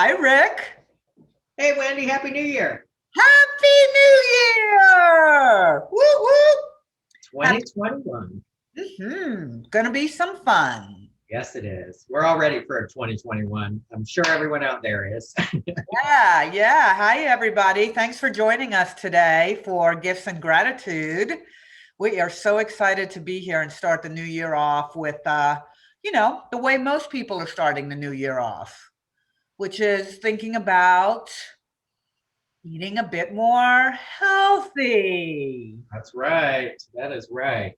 Hi, Rick. Hey, Wendy, Happy New Year. Happy New Year! Woo woo! Happy, 2021. Gonna be some fun. Yes, it is. We're all ready for 2021. I'm sure everyone out there is. Yeah. Hi, everybody. Thanks for joining us today for Gifts and Gratitude. We are so excited to be here and start the new year off with, the way most people are starting the new year off, which is thinking about eating a bit more healthy, That's right. That is right.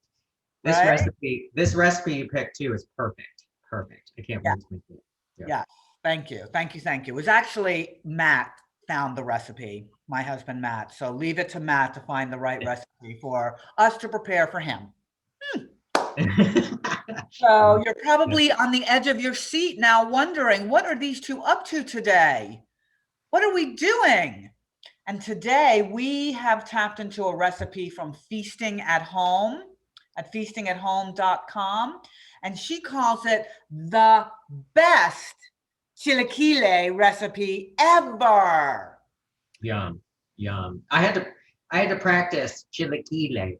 This right? recipe, this recipe you picked too is perfect. Perfect. I can't Yeah. wait to make it. Yeah. Yeah. Thank you. Thank you. Thank you. It was actually Matt found the recipe, my husband, Matt. So leave it to Matt to find the right recipe for us to prepare for him. So you're Yeah. probably on the edge of your seat now wondering, what are these two up to today? What are we doing? And today we have tapped into a recipe from Feasting at Home at feastingathome.com. And she calls it the best chilaquile recipe ever. Yum. Yum. I had to practice Yeah. chilaquile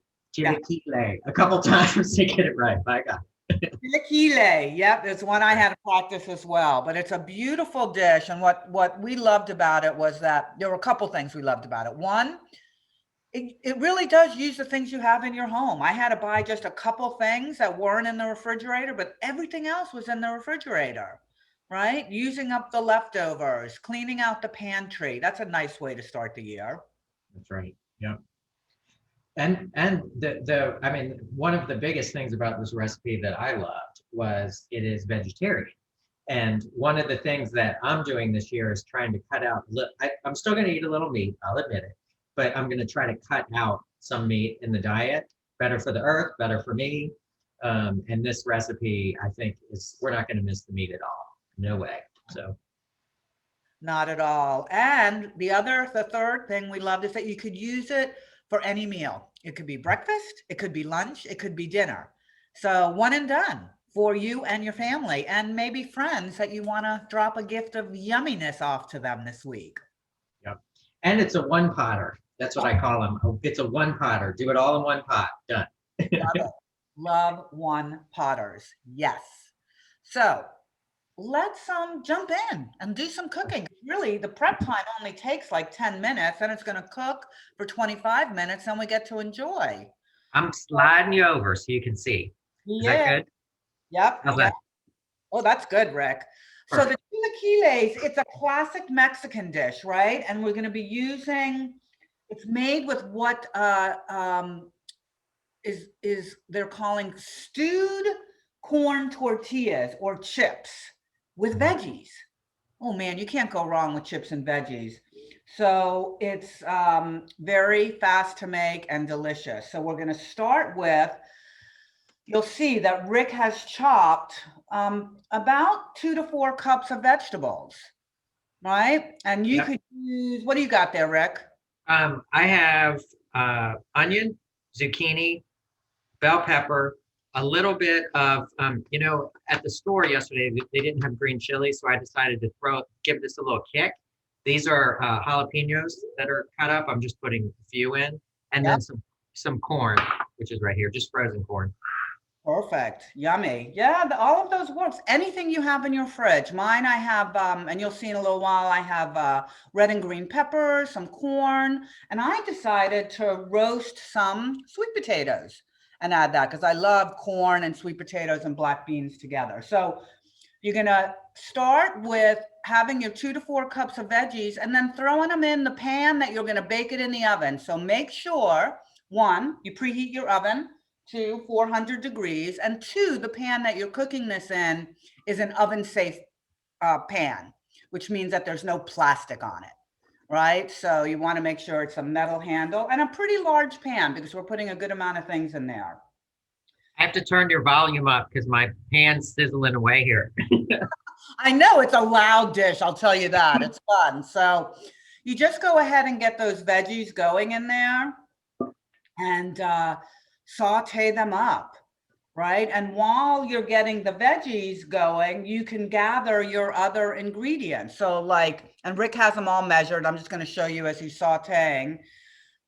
a couple times to get it right. By God. Chilaquile. Yep. There's one I had to practice as well, but it's a beautiful dish. And what we loved about it was that there were a couple things we loved about it. One, it really does use the things you have in your home. I had to buy just a couple things that weren't in the refrigerator, but everything else was in the refrigerator, right? Using up the leftovers, cleaning out the pantry. That's a nice way to start the year. That's right. Yeah. And the I mean, one of the biggest things about this recipe that I loved was it is vegetarian. And one of the things that I'm doing this year is trying to cut out. I'm still going to eat a little meat, I'll admit it, but I'm going to try to cut out some meat in the diet. Better for the earth, better for me. And this recipe, I think, is we're not going to miss the meat at all. No way. So Not at all. And the third thing we loved is that you could use it for any meal. It could be breakfast, it could be lunch, it could be dinner. So one and done for you and your family, and maybe friends that you want to drop a gift of yumminess off to them this week. yeah. And it's a one potter. That's what I call them. It's a one potter. Do it all in one pot. Done. Love it. Love one potters. Yes. So let's jump in and do some cooking. Really, the prep time only takes like 10 minutes, and it's going to cook for 25 minutes, and we get to enjoy. I'm sliding you over so you can see. Is that Yeah. good? Yep. How's Yep. that? Oh, that's good, Rick. So the Perfect. chilaquiles, it's a classic Mexican dish, right? And we're going to be using. It's made with what is they're calling stewed corn tortillas or chips with veggies. Oh man, you can't go wrong with chips and veggies. So it's very fast to make and delicious. So we're going to start with, you'll see that Rick has chopped about 2 to 4 cups of vegetables, right? And you Yep. could use, what do you got there, Rick? I have onion, zucchini, bell pepper, a little bit of, at the store yesterday, they didn't have green chili, so I decided to give this a little kick. These are jalapenos that are cut up. I'm just putting a few in, and then Yep. some corn, which is right here, just frozen corn. Perfect. Yummy. Yeah, all of those works. Anything you have in your fridge. Mine, I have, and you'll see in a little while, I have red and green peppers, some corn, and I decided to roast some sweet potatoes and add that because I love corn and sweet potatoes and black beans together. So you're gonna start with having your 2 to 4 cups of veggies and then throwing them in the pan that you're gonna bake it in the oven. So make sure, one, you preheat your oven to 400 degrees, and two, the pan that you're cooking this in is an oven safe pan, which means that there's no plastic on it, right? So you want to make sure it's a metal handle and a pretty large pan because we're putting a good amount of things in there. I have to turn your volume up because my pan's sizzling away here. I know it's a loud dish, I'll tell you that. It's fun. So you just go ahead and get those veggies going in there and saute them up, right? And while you're getting the veggies going, you can gather your other ingredients. So like, and Rick has them all measured. I'm just going to show you as he's sauteing.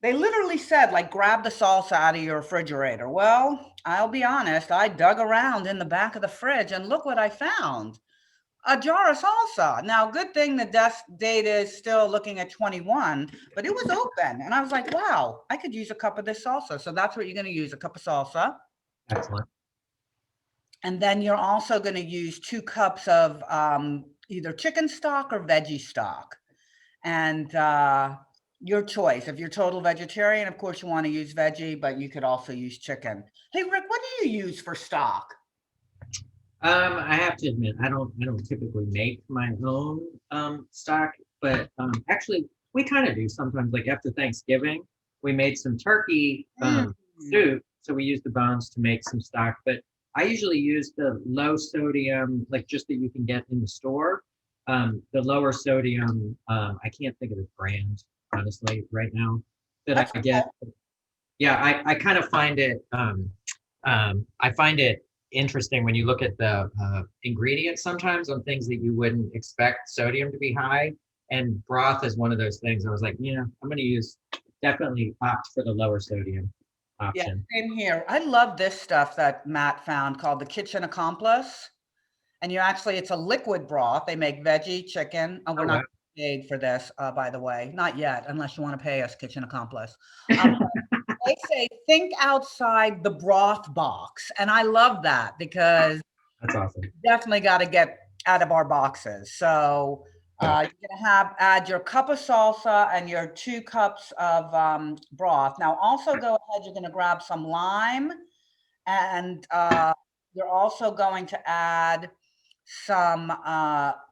They literally said, like, grab the salsa out of your refrigerator. Well, I'll be honest, I dug around in the back of the fridge and look what I found. A jar of salsa. Now, good thing the desk date is still looking at 21, but it was open. And I was like, wow, I could use a cup of this salsa. So that's what you're going to use, a cup of salsa. Excellent. And then you're also going to use 2 cups of either chicken stock or veggie stock. And your choice. If you're total vegetarian, of course, you want to use veggie, but you could also use chicken. Hey, Rick, what do you use for stock? I have to admit, I don't typically make my own stock, but actually we kind of do sometimes. Like after Thanksgiving, we made some turkey soup, so we used the bones to make some stock. But I usually use the low sodium, like just that you can get in the store. The lower sodium, I can't think of the brand honestly right now that I get. Yeah, I kind of find it. I find it interesting when you look at the ingredients sometimes on things that you wouldn't expect sodium to be high, and broth is one of those things. I was like, yeah, I'm going to definitely opt for the lower sodium option. Yeah, same here. I love this stuff that Matt found called the Kitchen Accomplice. And it's a liquid broth. They make veggie, chicken. Oh, we're not paid for this, by the way. Not yet, unless you want to pay us, Kitchen Accomplice. They say think outside the broth box. And I love that because that's awesome. Definitely got to get out of our boxes. So you're going to add your cup of salsa and your 2 cups of broth. Now also go ahead, you're going to grab some lime, and you're also going to add some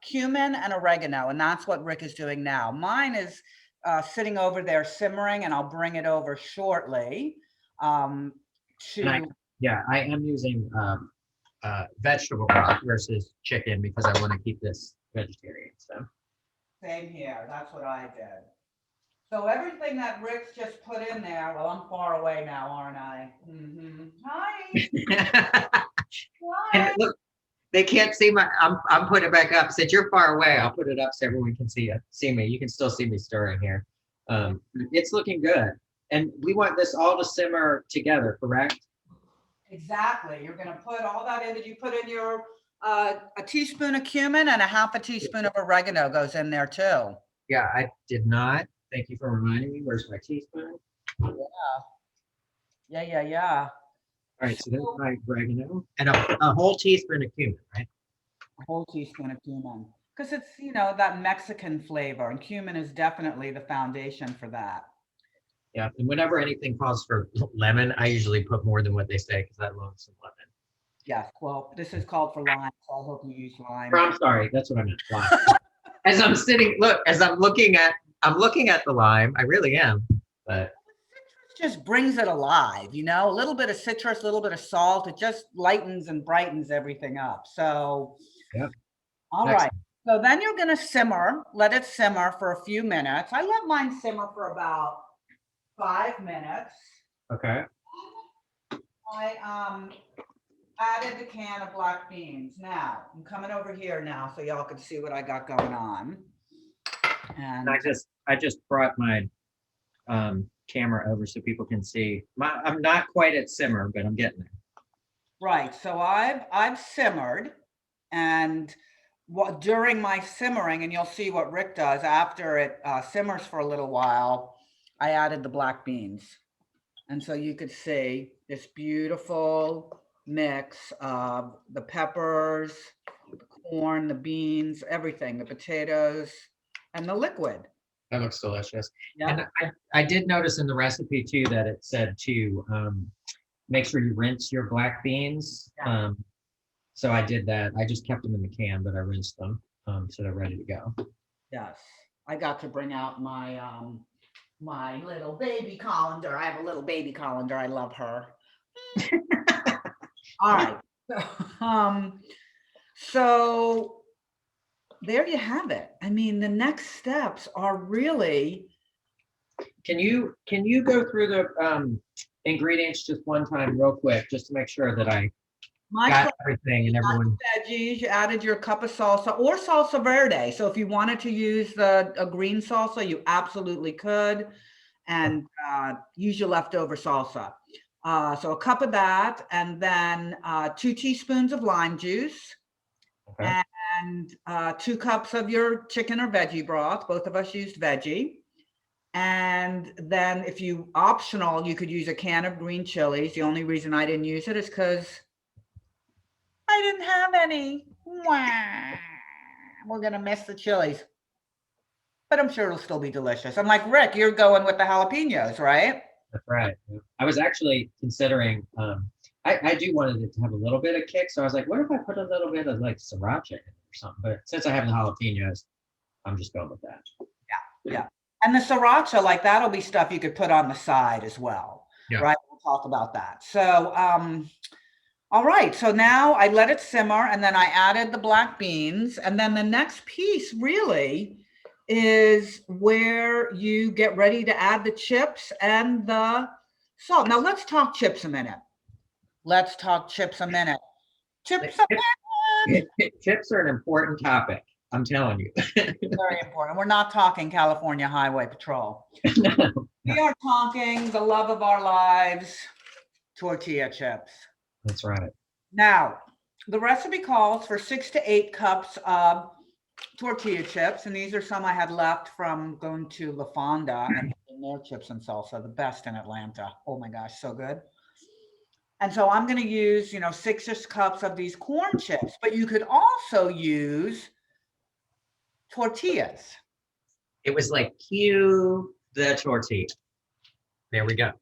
cumin and oregano, and that's what Rick is doing now. Mine is sitting over there simmering, and I'll bring it over shortly. I am using vegetable broth versus chicken because I want to keep this vegetarian. So same here. That's what I did. So everything that Rick's just put in there. Well, I'm far away now, aren't I? Mm-hmm. Hi. Hi. And look, they can't see I'm putting it back up. Since you're far away, I'll put it up so everyone can see me. You can still see me stirring here. It's looking good. And we want this all to simmer together, correct? Exactly. You're going to put all that in. Did you put in your a teaspoon of cumin, and a half a teaspoon of oregano goes in there too? Yeah, I did not. Thank you for reminding me. Where's my teaspoon? Yeah. All right, so there's my oregano and a whole teaspoon of cumin, right? A whole teaspoon of cumin. Because it's, that Mexican flavor, and cumin is definitely the foundation for that. Yeah, and whenever anything calls for lemon, I usually put more than what they say because I love some lemon. Yes, well, this is called for lime, so I hope you use lime. I'm sorry, that's what I meant, lime. As I'm looking at the lime, I really am, but just brings it alive, a little bit of citrus, a little bit of salt. It just lightens and brightens everything up. So, yep. All right. So then you're going to let it simmer for a few minutes. I let mine simmer for about 5 minutes. Okay. I added the can of black beans. Now, I'm coming over here now so y'all can see what I got going on. And I just brought my camera over so people can see. I'm not quite at simmer, but I'm getting there. Right. So I've simmered, and during my simmering, and you'll see what Rick does after it simmers for a little while, I added the black beans. And so you could see this beautiful mix of the peppers, the corn, the beans, everything, the potatoes, and the liquid. That looks delicious. Yeah. And I did notice in the recipe too that it said to make sure you rinse your black beans. Yeah. So I did that. I just kept them in the can, but I rinsed them so they're ready to go. Yes, I got to bring out my my little baby colander. I have a little baby colander. I love her. All right. So there you have it. I mean, the next steps are really. Can you go through the ingredients just one time real quick, just to make sure that I My got everything and everyone. veggies, you added your cup of salsa or salsa verde. So if you wanted to use a green salsa, you absolutely could, and use your leftover salsa. So a cup of that, and then 2 teaspoons of lime juice, Okay. and 2 cups of your chicken or veggie broth. Both of us used veggie. And then if you optional, you could use a can of green chilies. The only reason I didn't use it is because I didn't have any. Wah. We're gonna miss the chilies, but I'm sure it'll still be delicious. I'm like, Rick, you're going with the jalapenos, right? That's right. I was actually considering, I do wanted it to have a little bit of kick. So I was like, what if I put a little bit of like sriracha in it or something? But since I have the jalapenos, I'm just going with that. Yeah. And the sriracha, like that'll be stuff you could put on the side as well, Yeah. right? We'll talk about that. So, all right. So now I let it simmer, and then I added the black beans. And then the next piece really is where you get ready to add the chips and the salt. Now let's talk chips a minute. Let's talk chips a minute. Chips a minute. Chips are an important topic. I'm telling you. Very important. We're not talking California Highway Patrol. No. We are talking the love of our lives, tortilla chips. That's right. Now, the recipe calls for 6 to 8 cups of tortilla chips, and these are some I had left from going to La Fonda and their chips and salsa, the best in Atlanta. Oh my gosh, so good. And so I'm going to use, 6-ish cups of these corn chips, but you could also use tortillas. It was like cue the tortilla. There we go.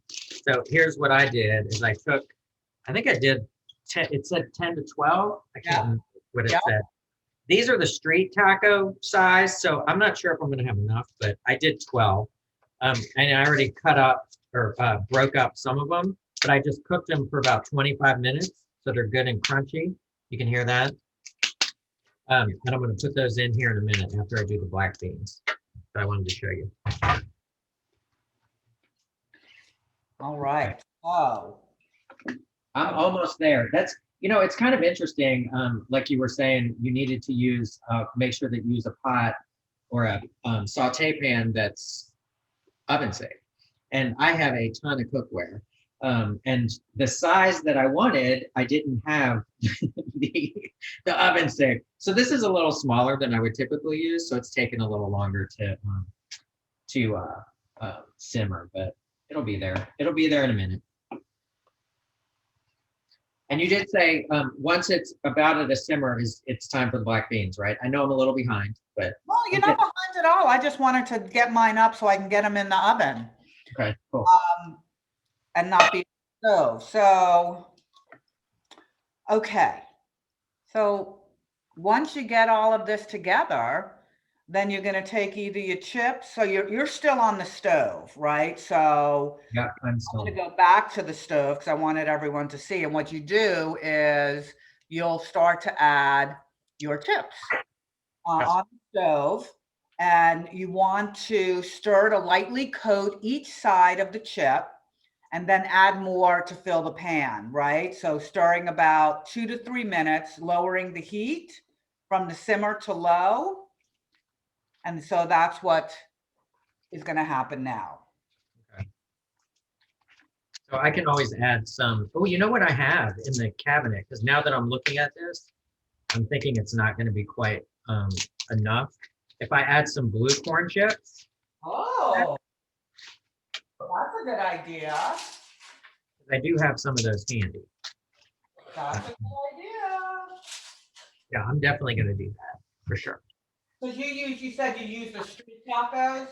So here's what I did is I think I did 10, it said 10 to 12. I can't remember what it said. These are the street taco size. So I'm not sure if I'm going to have enough, but I did 12. And I already cut up or broke up some of them, but I just cooked them for about 25 minutes. So they're good and crunchy. You can hear that. And I'm going to put those in here in a minute after I do the black beans. But I wanted to show you. All right. Oh. I'm almost there. That's, it's kind of interesting. Like you were saying, you needed to use, make sure that you use a pot or a saute pan that's oven safe. And I have a ton of cookware. And the size that I wanted, I didn't have the oven safe. So this is a little smaller than I would typically use. So it's taken a little longer to simmer, but it'll be there. It'll be there in a minute. And you did say once it's about at a simmer, it's time for the black beans, right? I know I'm a little behind, but. Well, you're not behind at all. I just wanted to get mine up so I can get them in the oven. Okay, cool. And not be stove. So, okay. So once you get all of this together, then you're going to take either your chips. So you're still on the stove, right? So yeah, I'm going to go back to the stove because I wanted everyone to see. And what you do is you'll start to add your chips on the stove, and you want to stir to lightly coat each side of the chip, and then add more to fill the pan, right? So stirring about 2 to 3 minutes, lowering the heat from the simmer to low. And so that's what is going to happen now. Okay. So I can always add some. Oh, you know what I have in the cabinet? Because now that I'm looking at this, I'm thinking it's not going to be quite enough. If I add some blue corn chips. Oh, that's a good idea. I do have some of those handy. That's a good idea. Yeah, I'm definitely going to do that for sure. So you said you use the street tacos?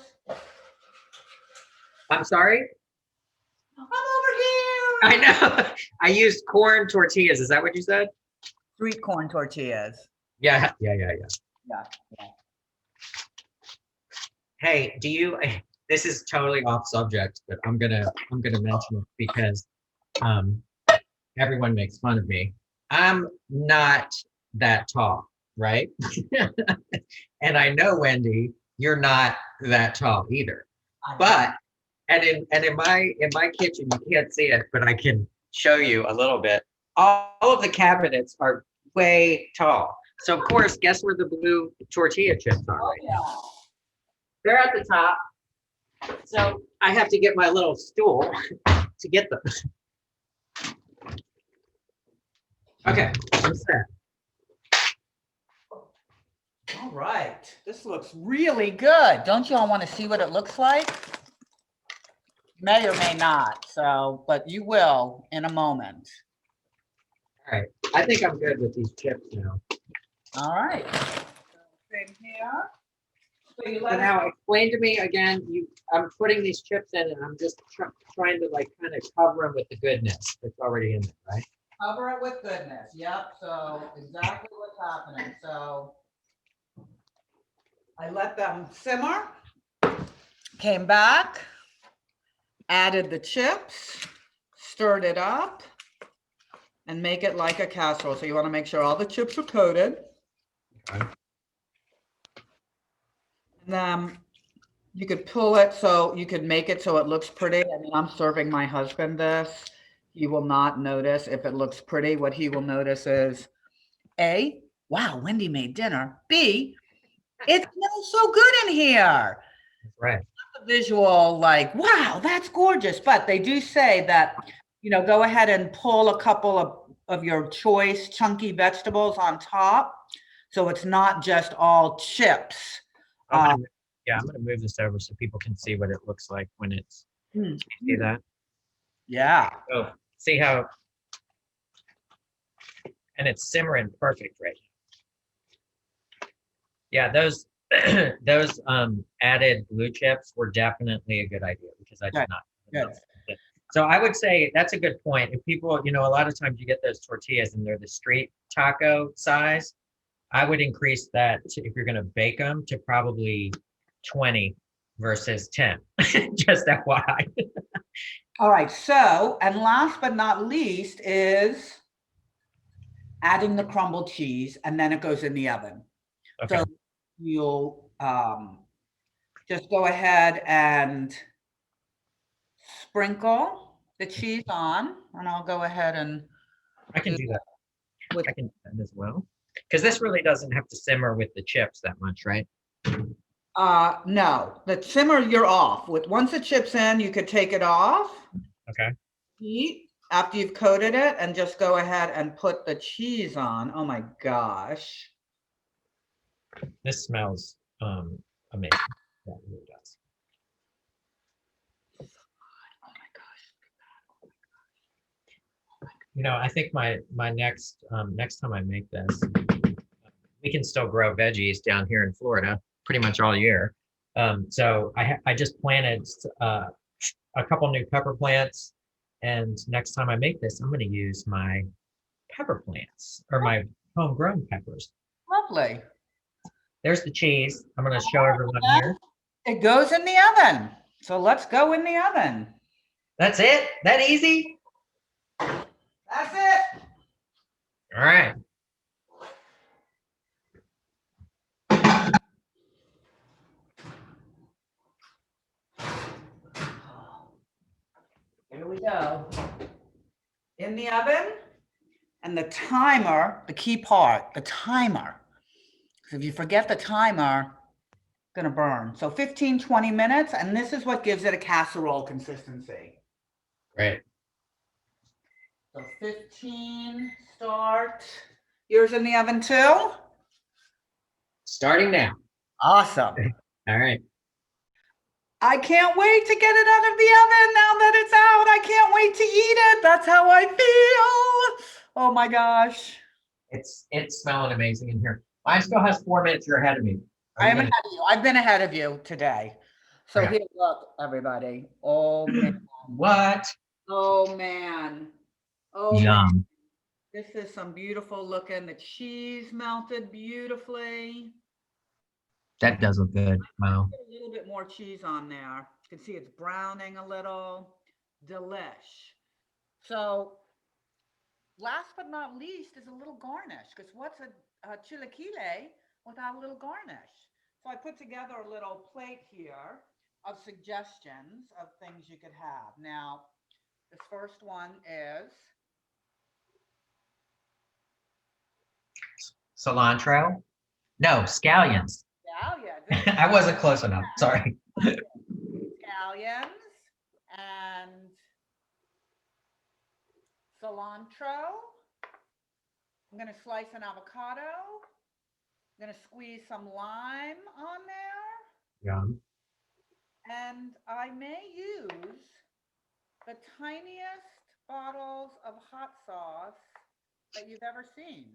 I'm sorry? I'm over here. I know. I used corn tortillas. Is that what you said? Street corn tortillas. Yeah. Yeah. Hey, this is totally off subject, but I'm gonna mention it because everyone makes fun of me. I'm not that tall, right? And I know, Wendy, you're not that tall either. But in my kitchen, you can't see it, but I can show you a little bit. all of the cabinets are way tall. So of course, guess where the blue tortilla chips are right now? They're at the top. So I have to get my little stool to get them. Okay, I'm set. All right, this looks really good. Don't you all want to see what it looks like? May or may not, so, but you will in a moment. All right, I think I'm good with these chips now. All right. Same here. So you So let now it explain to me again, I'm putting these chips in and I'm just trying to like kind of cover them with the goodness that's already in there, right? cover it with goodness. Yep, so exactly what's happening. So I let them simmer, came back, added the chips, stirred it up, and make it like a casserole. So you want to make sure all the chips are coated. Okay. And then you could pull it so you could make it so it looks pretty. I mean, I'm serving my husband this. He will not notice if it looks pretty. What he will notice is A, wow, Wendy made dinner. B, it smells so good in here. Right. The visual, like, wow, that's gorgeous. But they do say that, go ahead and pull a couple of your choice chunky vegetables on top. So it's not just all chips. Yeah, I'm gonna move this over so people can see what it looks like when it's, Mm, see that? Yeah. Oh, see how, and it's simmering perfect right now. Yeah, those those added blue chips were definitely a good idea because I did Good, not. good. So I would say that's a good point. If people, a lot of times you get those tortillas and they're the street taco size. I would increase that to, if you're gonna bake them, to probably 20 versus 10. Just FYI. All right. So, and last but not least is adding the crumbled cheese, and then it goes in the oven. Okay. So you'll just go ahead and sprinkle the cheese on, and I'll go ahead and I can do that. with I can do that as well. Because this really doesn't have to simmer with the chips that much, right? no, the simmer you're off. With once the chips in, you could take it off, Okay. heat after you've coated it, and just go ahead and put the cheese on. Oh my gosh. This smells amazing. Yeah, it really does. Oh my gosh. I think my next time I make this, we can still grow veggies down here in Florida pretty much all year. So I just planted a couple new pepper plants, and next time I make this, I'm going to use my pepper plants or my homegrown peppers. Lovely. There's the cheese. I'm going to show everyone here. It goes in the oven. So let's go in the oven. That's it? That easy? That's it. All right. Here we go. In the oven, and the timer, the key part, the timer. If you forget the timer, it's gonna burn. So 15, 20 minutes, and this is what gives it a casserole consistency. Great. So 15, start. Yours in the oven too? Starting now. Awesome. All right. I can't wait to get it out of the oven now that it's out. I can't wait to eat it. That's how I feel. Oh my gosh. It's smelling amazing in here. Mine still has 4 minutes. You're ahead of me. I am ahead of you. I've been ahead of you today. So Okay. here, look, everybody. Oh man. What? Oh man. Oh man. Yum. This is some beautiful looking. The cheese melted beautifully. That does look good. Wow. Put a little bit more cheese on there. You can see it's browning a little. Delish. So last but not least is a little garnish, because what's a chilaquile without a little garnish? So I put together a little plate here of suggestions of things you could have. Now, this first one is Cilantro? No, scallions. Scallions. I wasn't close enough. Sorry. Scallions and cilantro. I'm going to slice an avocado. I'm going to squeeze some lime on there. Yum. And I may use the tiniest bottles of hot sauce that you've ever seen.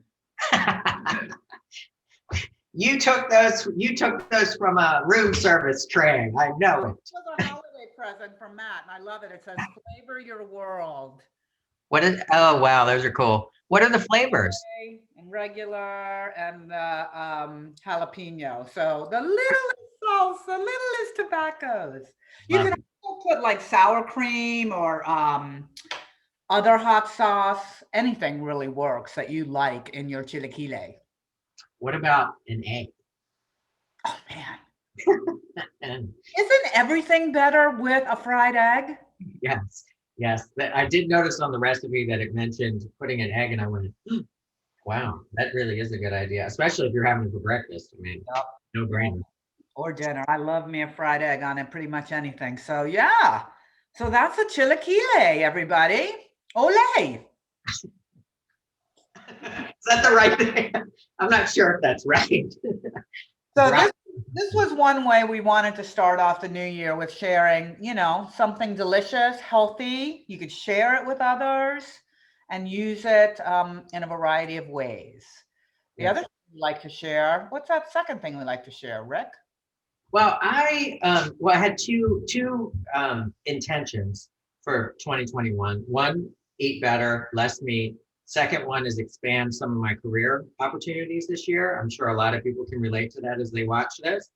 You took those from a room service tray. I know it. This was a holiday present from Matt, and I love it. It says "Flavor Your World." Oh wow, those are cool. What are the flavors? And regular and the jalapeno. So the littlest salsa, the littlest tobaccos. You Love can it. also put like sour cream or other hot sauce. Anything really works that you like in your chilaquile. What about an egg? Oh man. And Isn't everything better with a fried egg? yes, yes. I did notice on the recipe that it mentioned putting an egg, and I went, wow, that really is a good idea, especially if you're having it for breakfast. I mean, Yep. no brainer. Or dinner. I love me a fried egg on it, pretty much anything. So yeah. So that's a chilaquile, everybody. Ole. Is that the right thing? I'm not sure if that's right. So Right. this was one way we wanted to start off the new year with sharing, something delicious, healthy. You could share it with others and use it in a variety of ways. The Yes. other thing we like to share, what's that second thing we like to share, Rick? Well, I had two intentions for 2021. One, eat better, less meat. Second one is expand some of my career opportunities this year. I'm sure a lot of people can relate to that as they watch this.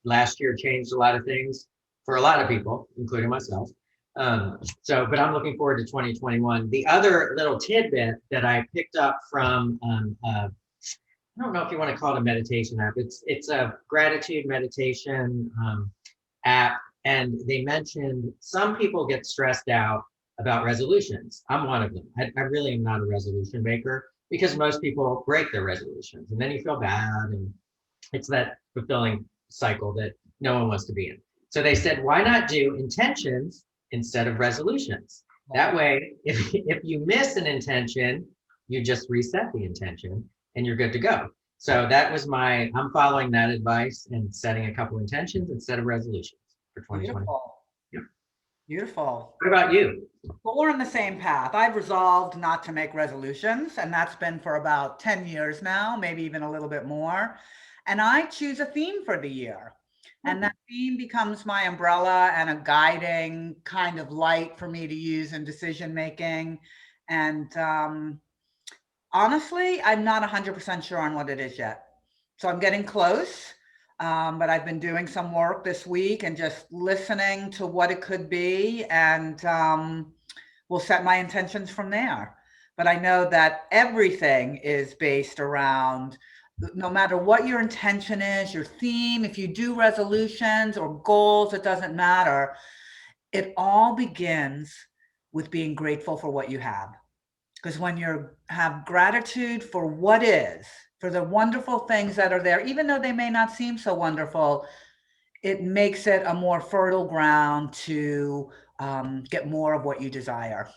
Last year changed a lot of things for a lot of people, including myself. But I'm looking forward to 2021. The other little tidbit that I picked up from I don't know if you want to call it a meditation app. It's a gratitude meditation app, and they mentioned some people get stressed out about resolutions. I'm one of them. I really am not a resolution maker because most people break their resolutions, and then you feel bad, and it's that fulfilling cycle that no one wants to be in. So they said, why not do intentions instead of resolutions? That way, if you miss an intention, you just reset the intention and you're good to go. So that was I'm following that advice and setting a couple intentions instead of resolutions for 2020. Beautiful. Yeah. Beautiful. What about you? Well, we're on the same path. I've resolved not to make resolutions, and that's been for about 10 years now, maybe even a little bit more. And I choose a theme for the year. And that theme becomes my umbrella and a guiding kind of light for me to use in decision making. And honestly, I'm not 100% sure on what it is yet. So I'm getting close. But I've been doing some work this week and just listening to what it could be, and we'll set my intentions from there. But I know that everything is based around, no matter what your intention is, your theme, if you do resolutions or goals, it doesn't matter. It all begins with being grateful for what you have. Because when you have gratitude for what is, for the wonderful things that are there, even though they may not seem so wonderful, it makes it a more fertile ground to get more of what you desire.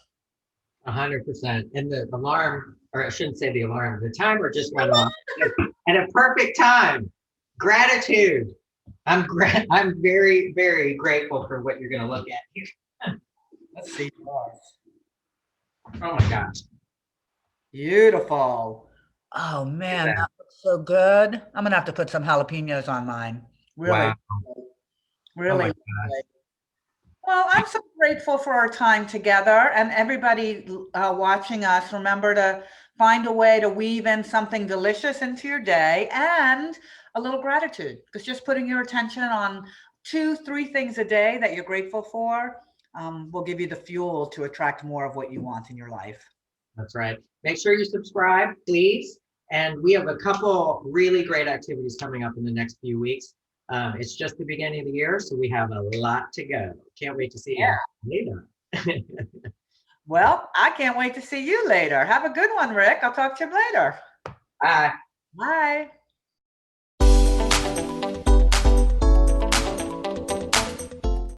100%. And the alarm, or I shouldn't say the alarm, the timer just went off at a perfect time. Gratitude. I'm very, very grateful for what you're going to look at here. Let's see yours. Oh my gosh. Beautiful. Oh man, that looks so good. I'm gonna have to put some jalapenos on mine. Really, Wow. really. Oh my Really. Well, I'm so grateful for our time together, and everybody watching us. Remember to find a way to weave in something delicious into your day and a little gratitude, because just putting your attention on 2-3 things a day that you're grateful for will give you the fuel to attract more of what you want in your life. That's right. Make sure you subscribe, please. And we have a couple really great activities coming up in the next few weeks. It's just the beginning of the year, so we have a lot to go. Can't wait to see you later. Well, I can't wait to see you later. Have a good one, Rick. I'll talk to you later. Bye. Bye.